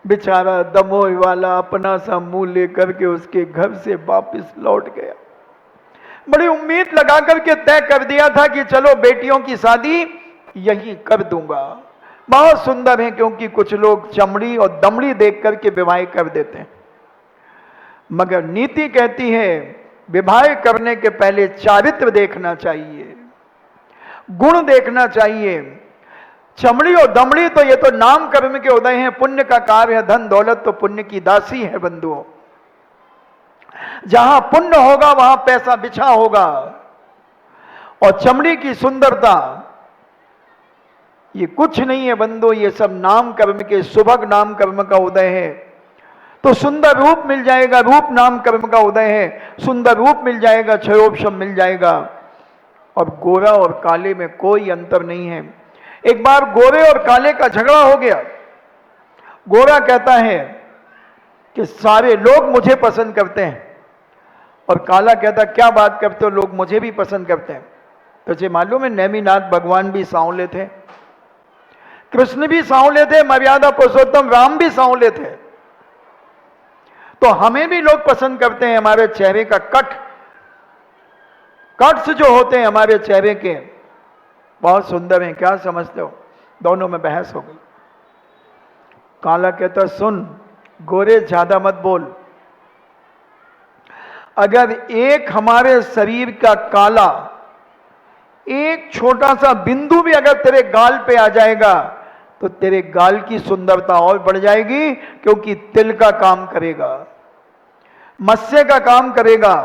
बेचारा दमोह वाला अपना सा मुंह लेकर के उसके घर से वापस लौट गया। बड़ी उम्मीद लगा करके तय कर दिया था कि चलो बेटियों की शादी यही कर दूंगा। बहुत सुंदर है, क्योंकि कुछ लोग चमड़ी और दमड़ी देख करके विवाह कर देते हैं, मगर नीति कहती है विवाह करने के पहले चारित्र देखना चाहिए, गुण देखना चाहिए। चमड़ी और दमड़ी तो ये तो नाम कर्म के उदय हैं, पुण्य का कार्य है, धन दौलत तो पुण्य की दासी है बंधुओं। जहां पुण्य होगा वहां पैसा बिछा होगा। और चमड़ी की सुंदरता ये कुछ नहीं है बंधुओं, ये सब नाम कर्म के, सुभग नाम कर्म का उदय है। तो सुंदर रूप मिल जाएगा, रूप नाम कर्म का उदय है, सुंदर रूप मिल जाएगा, क्षयोपशम मिल जाएगा। और गोरा और काले में कोई अंतर नहीं है। एक बार गोरे और काले का झगड़ा हो गया। गोरा कहता है कि सारे लोग मुझे पसंद करते हैं, और काला कहता क्या बात करते हो, लोग मुझे भी पसंद करते हैं। तुझे मालूम है नेमिनाथ भगवान भी सांवले थे, कृष्ण भी सांवले थे, मर्यादा पुरुषोत्तम राम भी सांवले थे। तो हमें भी लोग पसंद करते हैं। हमारे चेहरे का कट्स जो होते हैं हमारे चेहरे के बहुत सुंदर हैं। क्या समझते हो? दोनों में बहस हो गई। काला कहता सुन गोरे ज्यादा मत बोल, अगर एक हमारे शरीर का काला एक छोटा सा बिंदु भी अगर तेरे गाल पे आ जाएगा तो तेरे गाल की सुंदरता और बढ़ जाएगी, क्योंकि तिल का काम करेगा, मत्स्य का काम करेगा।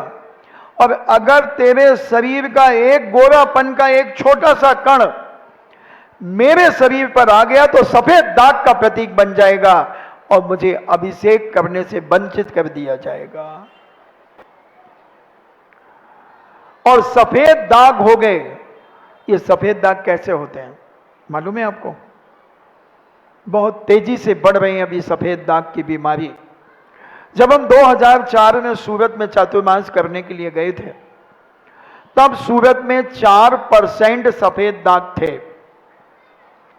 और अगर तेरे शरीर का एक गोरापन का एक छोटा सा कण मेरे शरीर पर आ गया तो सफेद दाग का प्रतीक बन जाएगा और मुझे अभिषेक करने से वंचित कर दिया जाएगा। और सफेद दाग हो गए। ये सफेद दाग कैसे होते हैं मालूम है आपको? बहुत तेजी से बढ़ रही है अभी सफेद दाग की बीमारी। जब हम 2004 में सूरत में चातुर्मास करने के लिए गए थे, तब सूरत में 4% सफेद दाग थे।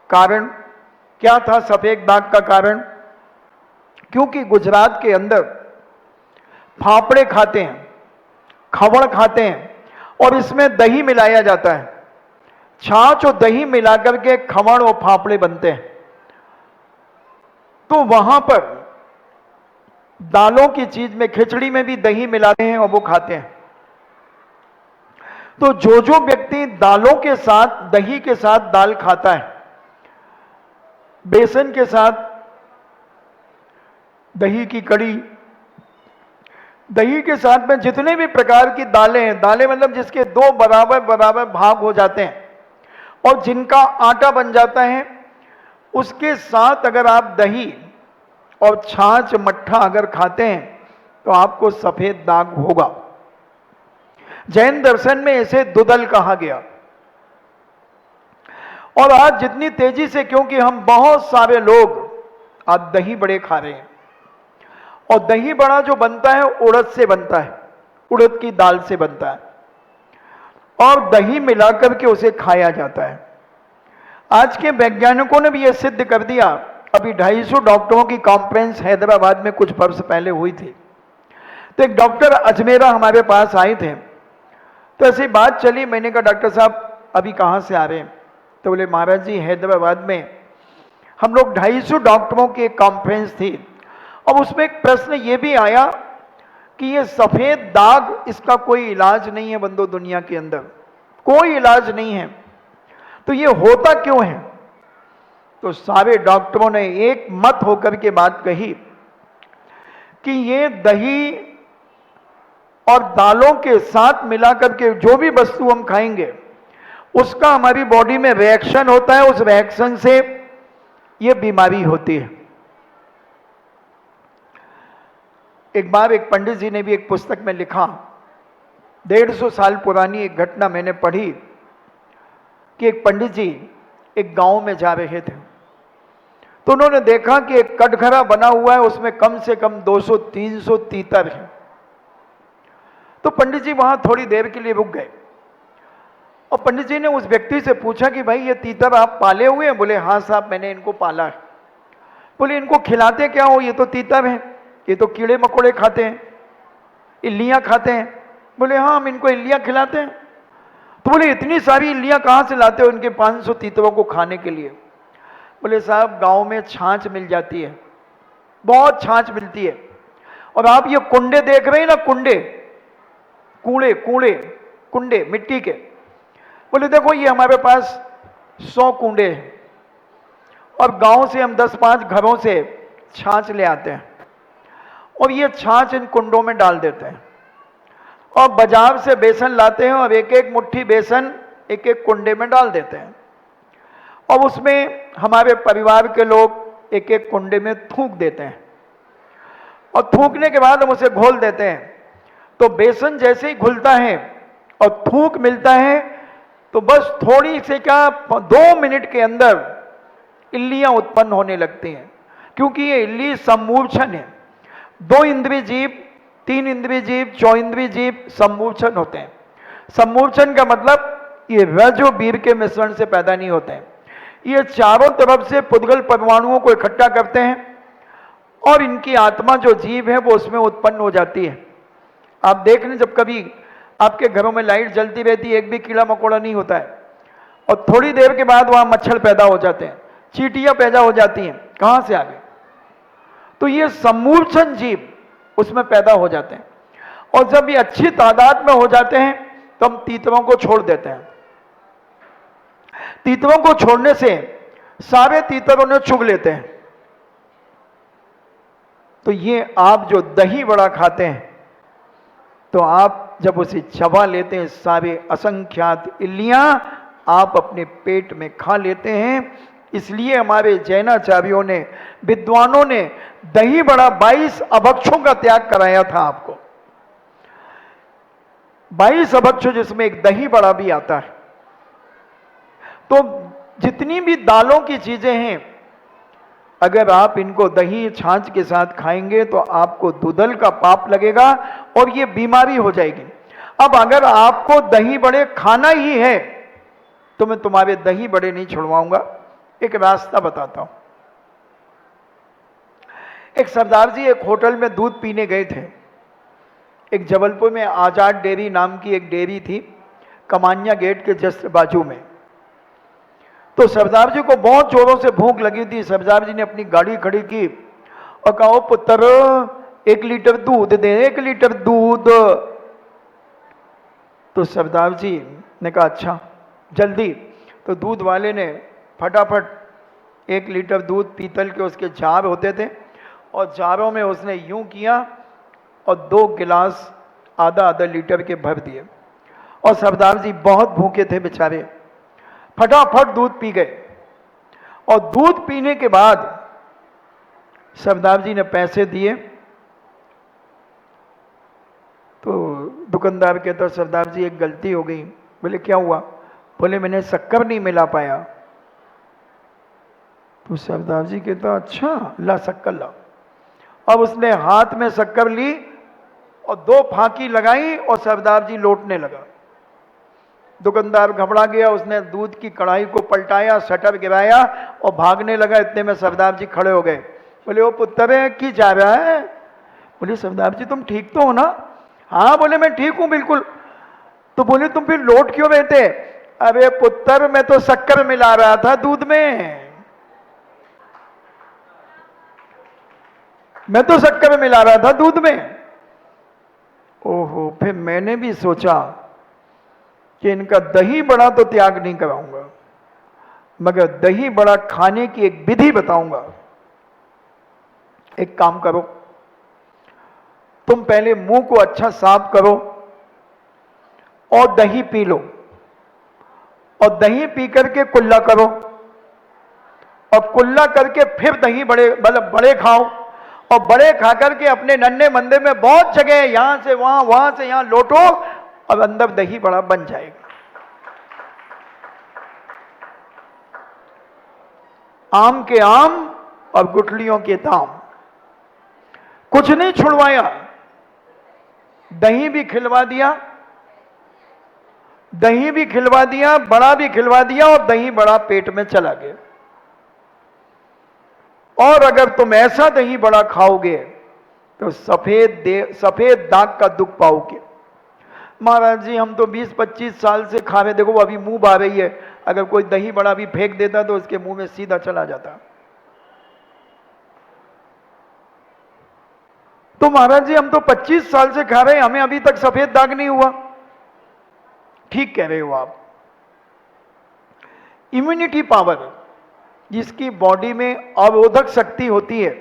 कारण क्या था सफेद दाग का कारण? क्योंकि गुजरात के अंदर फाफड़े खाते हैं, खवड़ खाते हैं, और इसमें दही मिलाया जाता है। छाछ और दही मिलाकर के खवड़ और फाफड़े बनते हैं। तो वहां पर दालों की चीज में, खिचड़ी में भी दही मिलाते हैं और वो खाते हैं। तो जो जो व्यक्ति दालों के साथ, दही के साथ दाल खाता है, बेसन के साथ दही की कड़ी, दही के साथ में जितने भी प्रकार की दालें हैं, दालें मतलब जिसके दो बराबर बराबर भाग हो जाते हैं और जिनका आटा बन जाता है, उसके साथ अगर आप दही और छाछ मट्ठा अगर खाते हैं तो आपको सफेद दाग होगा। जैन दर्शन में इसे दुदल कहा गया। और आज जितनी तेजी से, क्योंकि हम बहुत सारे लोग आज दही बड़े खा रहे हैं, और दही बड़ा जो बनता है उड़द से बनता है, उड़द की दाल से बनता है, और दही मिलाकर के उसे खाया जाता है। आज के वैज्ञानिकों ने भी यह सिद्ध कर दिया। अभी 250 डॉक्टरों की कॉन्फ्रेंस हैदराबाद में कुछ वर्ष पहले हुई थी। तो एक डॉक्टर अजमेरा हमारे पास आए थे, तो ऐसी बात चली। मैंने कहा डॉक्टर साहब अभी कहाँ से आ रहे हैं? तो बोले महाराज जी हैदराबाद में हम लोग 250 डॉक्टरों की एक कॉन्फ्रेंस थी, और उसमें एक प्रश्न ये भी आया कि ये सफेद दाग, इसका कोई इलाज नहीं है बंदो, दुनिया के अंदर कोई इलाज नहीं है, तो ये होता क्यों है? तो सारे डॉक्टरों ने एक मत होकर के बात कही कि ये दही और दालों के साथ मिलाकर के जो भी वस्तु हम खाएंगे उसका हमारी बॉडी में रिएक्शन होता है, उस रिएक्शन से ये बीमारी होती है। एक बार एक पंडित जी ने भी एक पुस्तक में लिखा, 150 साल पुरानी एक घटना मैंने पढ़ी कि एक पंडित जी एक गांव में जा रहे थे, तो उन्होंने देखा कि एक कटघरा बना हुआ है, उसमें कम से कम 200-300 तीतर हैं। तो पंडित जी वहां थोड़ी देर के लिए रुक गए, और पंडित जी ने उस व्यक्ति से पूछा कि भाई ये तीतर आप पाले हुए हैं? बोले हाँ साहब मैंने इनको पाला है। बोले इनको खिलाते क्या हो, ये तो तीतर है, ये तो कीड़े मकोड़े खाते हैं, इल्लियां खाते हैं। बोले हाँ, हम इनको इल्लियां खिलाते हैं। तो बोले इतनी सारी इल्लियां कहाँ से लाते हो इनके 500 तीतरों को खाने के लिए? बोले साहब गांव में छाछ मिल जाती है, बहुत छाछ मिलती है। और आप ये कुंडे देख रहे हैं ना, कुंडे, कूड़े कूड़े कुंडे मिट्टी के, बोले देखो ये हमारे पास 100 कुंडे हैं और गांव से हम 10-5 घरों से छाछ ले आते हैं और ये छाछ इन कुंडों में डाल देते हैं और बाजार से बेसन लाते हैं और एक एक मुट्ठी बेसन एक एक कुंडे में डाल देते हैं और उसमें हमारे परिवार के लोग एक एक कुंडे में थूक देते हैं और थूकने के बाद हम उसे घोल देते हैं। तो बेसन जैसे ही घुलता है और थूक मिलता है तो बस थोड़ी से क्या 2 मिनट के अंदर इल्लियां उत्पन्न होने लगती हैं, क्योंकि ये इल्ली सम्मूर्छन है। 2 इंद्रिय जीव, 3 इंद्रिय जीव, 4 इंद्रिय जीव सम्मूर्छन होते हैं। सम्मूर्छन का मतलब ये रज और वीर के मिश्रण से पैदा नहीं होते हैं, ये चारों तरफ से पुद्गल परमाणुओं को इकट्ठा करते हैं और इनकी आत्मा जो जीव है वो उसमें उत्पन्न हो जाती है। आप देख लें, जब कभी आपके घरों में लाइट जलती रहती है, एक भी कीड़ा मकोड़ा नहीं होता है और थोड़ी देर के बाद वहां मच्छर पैदा हो जाते हैं, चींटियां पैदा हो जाती हैं, कहां से आ गए? तो ये सम्मूर्छन जीव उसमें पैदा हो जाते हैं और जब ये अच्छी तादाद में हो जाते हैं तो हम तीतरों को छोड़ देते हैं। तीतरों को छोड़ने से सारे तीतर उन्हें चुग लेते हैं। तो ये आप जो दही बड़ा खाते हैं तो आप जब उसे चबा लेते हैं, सारे असंख्यात इल्लियां आप अपने पेट में खा लेते हैं। इसलिए हमारे जैनाचार्यों ने, विद्वानों ने दही बड़ा 22 अभक्षों का त्याग कराया था आपको। 22 अभक्ष जिसमें एक दही बड़ा भी आता है। तो जितनी भी दालों की चीजें हैं, अगर आप इनको दही छाछ के साथ खाएंगे तो आपको दुधल का पाप लगेगा और ये बीमारी हो जाएगी। अब अगर आपको दही बड़े खाना ही है तो मैं तुम्हारे दही बड़े नहीं छुड़वाऊंगा। एक रास्ता बताता हूं। एक सरदार जी एक होटल में दूध पीने गए थे। एक जबलपुर में आजाद डेयरी नाम की एक डेयरी थी, कमानिया गेट के जस्ट बाजू में। तो सरदार जी को बहुत जोरों से भूख लगी थी। सरदार जी ने अपनी गाड़ी खड़ी की और कहा, ओ पुत्र 1 लीटर दूध दे, 1 लीटर दूध। तो सरदार जी ने कहा अच्छा जल्दी। तो दूध वाले ने फटाफट 1 लीटर दूध, पीतल के उसके जार होते थे और जारों में उसने यूं किया और 2 गिलास आधा लीटर के भर दिए और सरदार जी बहुत भूखे थे बेचारे, फटाफट दूध पी गए। और दूध पीने के बाद सरदार जी ने पैसे दिए तो दुकानदार कहता, सरदार जी एक गलती हो गई। बोले क्या हुआ? बोले मैंने शक्कर नहीं मिला पाया। तो सरदार जी कहता अच्छा ला शक्कर ला। अब उसने हाथ में शक्कर ली और 2 फांकी लगाई और सरदार जी लौटने लगा। दुकानदार घबरा गया, उसने दूध की कढ़ाई को पलटाया, शटर गिराया और भागने लगा। इतने में सरदार जी खड़े हो गए। बोले वो पुत्र की जा रहा है? बोले सरदार जी तुम ठीक तो हो ना? हाँ बोले मैं ठीक हूं बिल्कुल। तो बोले तुम फिर लौट क्यों रहे थे? अरे पुत्र मैं तो शक्कर मिला रहा था दूध में, मैं तो शक्कर मिला रहा था दूध में। ओहो, फिर मैंने भी सोचा कि इनका दही बड़ा तो त्याग नहीं कराऊंगा, मगर दही बड़ा खाने की एक विधि बताऊंगा। एक काम करो, तुम पहले मुंह को अच्छा साफ करो और दही पी लो और दही पी करके कुल्ला करो और कुल्ला करके फिर दही बड़े मतलब बड़े खाओ और बड़े खा करके अपने नन्हे मंदे में बहुत जगह यहां से वहां से यहां लौटो और अंदर दही बड़ा बन जाएगा। आम के आम और गुठलियों के दाम, कुछ नहीं छुड़वाया, दही भी खिलवा दिया, दही भी खिलवा दिया, बड़ा भी खिलवा दिया और दही बड़ा पेट में चला गया। और अगर तुम ऐसा दही बड़ा खाओगे तो सफेद दाग का दुख पाओगे। महाराज जी हम तो 20-25 साल से खा रहे, देखो वो अभी मुंह आ रही है, अगर कोई दही बड़ा भी फेंक देता तो उसके मुंह में सीधा चला जाता। तो महाराज जी हम तो 25 साल से खा रहे हैं, हमें अभी तक सफेद दाग नहीं हुआ। ठीक कह रहे हो आप। इम्यूनिटी पावर, जिसकी बॉडी में अवरोधक शक्ति होती है,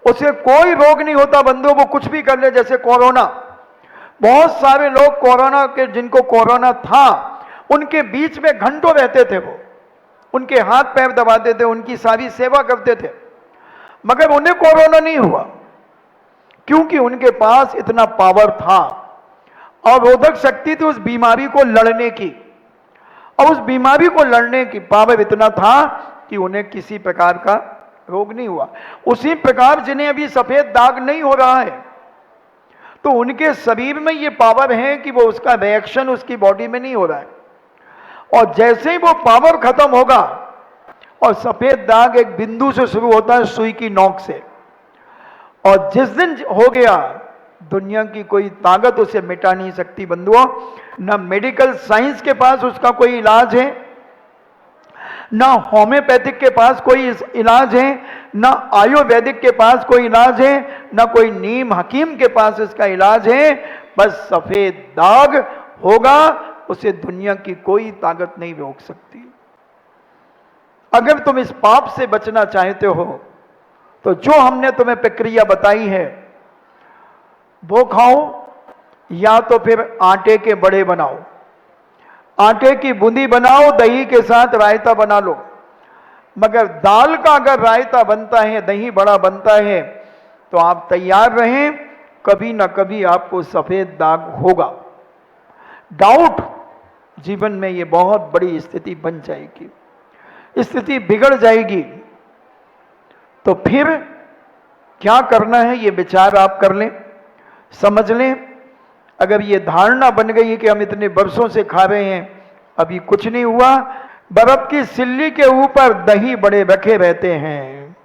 उसे कोई रोग नहीं होता बंधुओं, वो कुछ भी कर ले। जैसे कोरोना, बहुत सारे लोग कोरोना के, जिनको कोरोना था, उनके बीच में घंटों रहते थे, वो उनके हाथ पैर दबाते थे, उनकी सारी सेवा करते थे, मगर उन्हें कोरोना नहीं हुआ, क्योंकि उनके पास इतना पावर था, अवरोधक शक्ति थी उस बीमारी को लड़ने की, और उस बीमारी को लड़ने की पावर इतना था कि उन्हें किसी प्रकार का रोग नहीं हुआ। उसी प्रकार जिन्हें अभी सफेद दाग नहीं हो रहा है, तो उनके शरीर में ये पावर है कि वो उसका रिएक्शन उसकी बॉडी में नहीं हो रहा है, और जैसे ही वो पावर खत्म होगा, और सफेद दाग एक बिंदु से शुरू होता है, सुई की नोक से, और जिस दिन हो गया, दुनिया की कोई ताकत उसे मिटा नहीं सकती बंधुओं। ना मेडिकल साइंस के पास उसका कोई इलाज है, ना होम्योपैथिक के पास कोई इलाज है, ना आयुर्वेदिक के पास कोई इलाज है, ना कोई नीम हकीम के पास इसका इलाज है। बस सफेद दाग होगा, उसे दुनिया की कोई ताकत नहीं रोक सकती। अगर तुम इस पाप से बचना चाहते हो तो जो हमने तुम्हें प्रक्रिया बताई है वो खाओ, या तो फिर आटे के बड़े बनाओ, आटे की बूंदी बनाओ, दही के साथ रायता बना लो। मगर दाल का अगर रायता बनता है, दही बड़ा बनता है, तो आप तैयार रहें, कभी ना कभी आपको सफेद दाग होगा। डाउट जीवन में ये बहुत बड़ी स्थिति बन जाएगी, स्थिति बिगड़ जाएगी। तो फिर क्या करना है ये विचार आप कर लें, समझ लें। अगर ये धारणा बन गई कि हम इतने वर्षों से खा रहे हैं, अभी कुछ नहीं हुआ, बर्फ की सिल्ली के ऊपर दही बड़े रखे रहते हैं,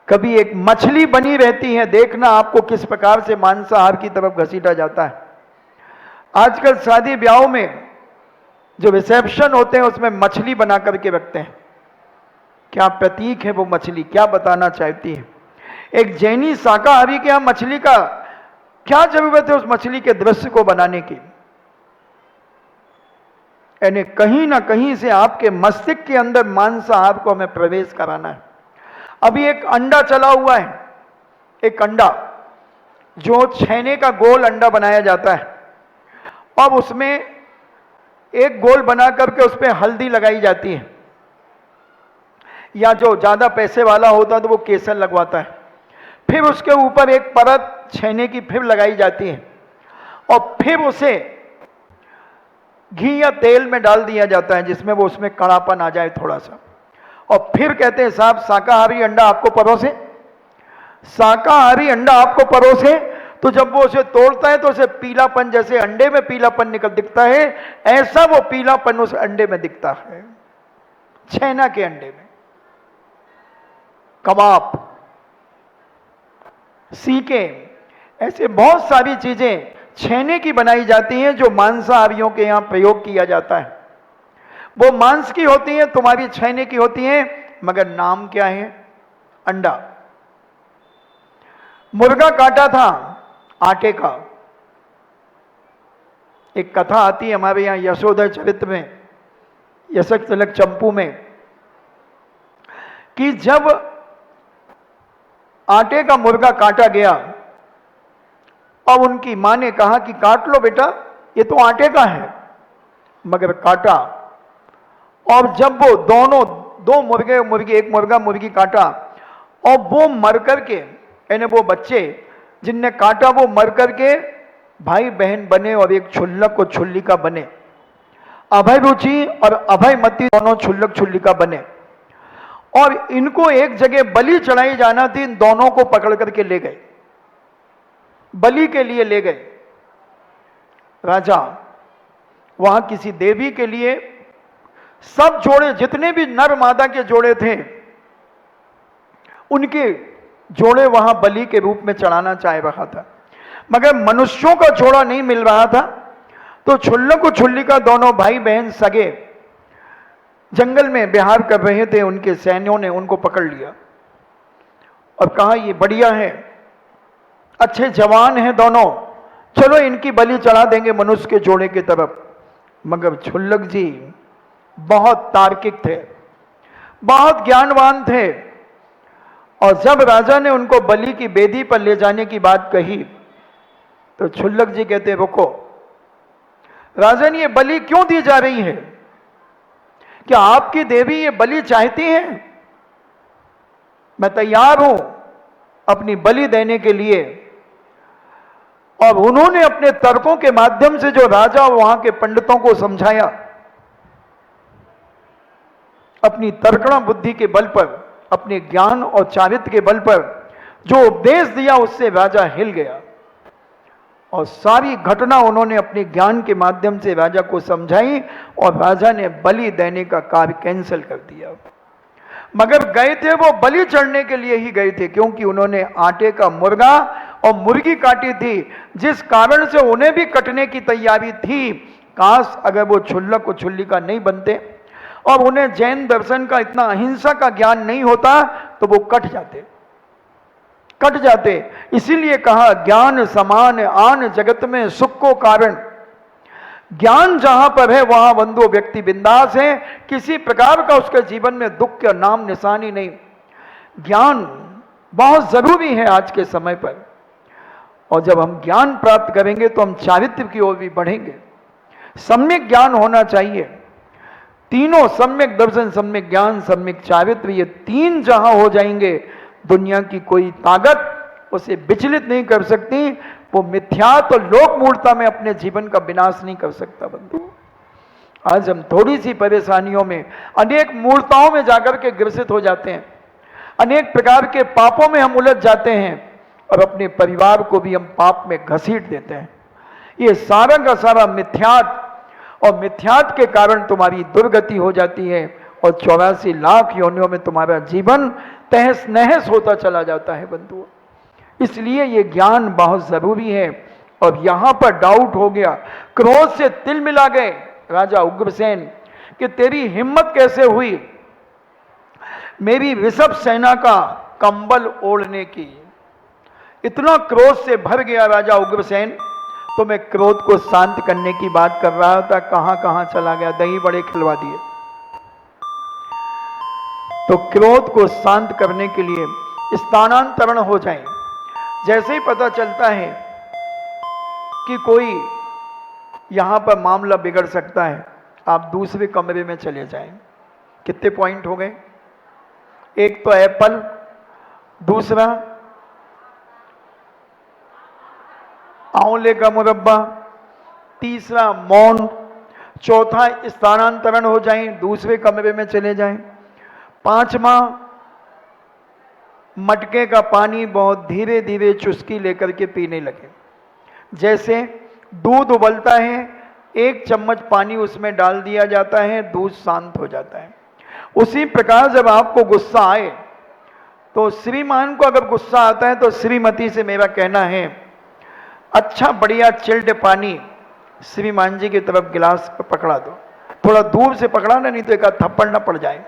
कभी एक मछली बनी रहती है, देखना आपको किस प्रकार से मांसाहार की तरफ घसीटा जाता है। आजकल शादी ब्याहों में जो रिसेप्शन होते हैं उसमें मछली बना करके रखते हैं। क्या प्रतीक है वो मछली, क्या बताना चाहती है? एक जैनी शाकाहारी के यहां मछली का क्या जरूरत है उस मछली के दृश्य को बनाने की? यानी कहीं ना कहीं से आपके मस्तिष्क के अंदर मांसाहार को हमें प्रवेश कराना है। अभी एक अंडा चला हुआ है, एक अंडा जो छेने का गोल अंडा बनाया जाता है, और उसमें एक गोल बना करके उस पर हल्दी लगाई जाती है, या जो ज्यादा पैसे वाला होता है तो वो केसर लगवाता है, फिर उसके ऊपर एक परत छेने की फिर लगाई जाती है, और फिर उसे घी या तेल में डाल दिया जाता है जिसमें वो उसमें कड़ापन आ जाए थोड़ा सा, और फिर कहते हैं साहब शाकाहारी अंडा आपको परोसे, शाकाहारी अंडा आपको परोसे। तो जब वो उसे तोड़ता है तो उसे पीलापन, जैसे अंडे में पीलापन निकल दिखता है, ऐसा वो पीलापन उस अंडे में दिखता है, छेना के अंडे में। कबाब, सीके, ऐसे बहुत सारी चीजें छेने की बनाई जाती हैं जो मांसाहारियों के यहां प्रयोग किया जाता है। वो मांस की होती हैं, तुम्हारी छेने की होती हैं, मगर नाम क्या है? अंडा। मुर्गा काटा था आटे का। एक कथा आती है हमारे यहां यशोधर चरित्र में, यशक तिलक चंपू में, कि जब आटे का मुर्गा काटा गया और उनकी मां ने कहा कि काट लो बेटा, ये तो आटे का है, मगर काटा, और जब वो दोनों, दो मुर्गे मुर्गी, एक मुर्गा मुर्गी काटा, और वो मर करके, यानी वो बच्चे जिनने काटा वो मर करके भाई बहन बने, और एक छुल्लक और छुल्लिका बने। अभय रुचि और अभय मती दोनों छुल्लक छुल्लिका बने, और इनको एक जगह बलि चढ़ाई जाना थी, इन दोनों को पकड़ करके ले गए, बलि के लिए ले गए राजा। वहां किसी देवी के लिए सब जोड़े, जितने भी नर मादा के जोड़े थे, उनके जोड़े वहां बलि के रूप में चढ़ाना चाह रहा था, मगर मनुष्यों का जोड़ा नहीं मिल रहा था। तो क्षुल्लक और क्षुल्लिका दोनों भाई बहन सगे जंगल में विहार कर रहे थे। उनके सैन्यों ने उनको पकड़ लिया और कहा ये बढ़िया है, अच्छे जवान हैं दोनों, चलो इनकी बलि चढ़ा देंगे मनुष्य के जोड़े की तरफ। मगर क्षुल्लक जी बहुत तार्किक थे, बहुत ज्ञानवान थे, और जब राजा ने उनको बलि की बेदी पर ले जाने की बात कही तो क्षुल्लक जी कहते रुको राजन, ये बलि क्यों दी जा रही है? क्या आपकी देवी ये बलि चाहती है? मैं तैयार हूं अपनी बलि देने के लिए। और उन्होंने अपने तर्कों के माध्यम से जो राजा और वहां के पंडितों को समझाया, अपनी तर्कणा बुद्धि के बल पर, अपने ज्ञान और चारित्र के बल पर जो उपदेश दिया, उससे राजा हिल गया। और सारी घटना उन्होंने अपने ज्ञान के माध्यम से राजा को समझाई और राजा ने बलि देने का कार्य कैंसिल कर दिया। मगर गए थे वो बलि चढ़ने के लिए ही गए थे, क्योंकि उन्होंने आटे का मुर्गा और मुर्गी काटी थी, जिस कारण से उन्हें भी कटने की तैयारी थी। काश अगर वो क्षुल्लक और क्षुल्लिका नहीं बनते और उन्हें जैन दर्शन का इतना अहिंसा का ज्ञान नहीं होता तो वो कट जाते। इसीलिए कहा ज्ञान समान आन जगत में सुख को कारण। ज्ञान जहां पर है वहां बंधु व्यक्ति बिंदास है, किसी प्रकार का उसके जीवन में दुख का नाम निशानी नहीं। ज्ञान बहुत जरूरी है आज के समय पर, और जब हम ज्ञान प्राप्त करेंगे तो हम चारित्र की ओर भी बढ़ेंगे। सम्यक ज्ञान होना चाहिए, तीनों सम्यक दर्शन, सम्यक ज्ञान, सम्यक चारित्र, ये तीन जहां हो जाएंगे दुनिया की कोई ताकत उसे विचलित नहीं कर सकती। वो मिथ्यात्व और लोक मूर्खता में अपने जीवन का विनाश नहीं कर सकता। बंधु, आज हम थोड़ी सी परेशानियों में अनेक मूर्ताओं में जाकर के ग्रसित हो जाते हैं, अनेक प्रकार के पापों में हम उलझ जाते हैं और अपने परिवार को भी हम पाप में घसीट देते हैं। ये सारा का सारा मिथ्यात्व, और मिथ्यात्व के कारण तुम्हारी दुर्गति हो जाती है और 84 लाख योनियों में तुम्हारा जीवन तहस नहस होता चला जाता है। बंधुओं, इसलिए ये ज्ञान बहुत जरूरी है। और यहां पर डाउट हो गया, क्रोध से तिल मिला गए राजा उग्रसेन कि तेरी हिम्मत कैसे हुई मेरी ऋषभ सेना का कंबल ओढ़ने की। इतना क्रोध से भर गया राजा उग्रसेन। तो मैं क्रोध को शांत करने की बात कर रहा था, कहां कहां चला गया, दही बड़े खिलवा दिए। तो क्रोध को शांत करने के लिए स्थानांतरण हो जाए। जैसे ही पता चलता है कि कोई यहां पर मामला बिगड़ सकता है, आप दूसरे कमरे में चले जाएं। कितने पॉइंट हो गए? एक तो एप्पल, दूसरा आंवले का मुरब्बा, तीसरा मौन, चौथा स्थानांतरण हो जाए, दूसरे कमरे में चले जाएं। पांचवा मटके का पानी बहुत धीरे धीरे चुस्की लेकर के पीने लगे। जैसे दूध उबलता है, 1 चम्मच पानी उसमें डाल दिया जाता है, दूध शांत हो जाता है। उसी प्रकार जब आपको गुस्सा आए तो श्रीमान को अगर गुस्सा आता है तो श्रीमती से मेरा कहना है, अच्छा बढ़िया चिल्ड पानी श्रीमान जी की तरफ गिलास पकड़ा दो, थोड़ा दूर से पकड़ाना, नहीं तो एक थप्पड़ न पड़ जाए।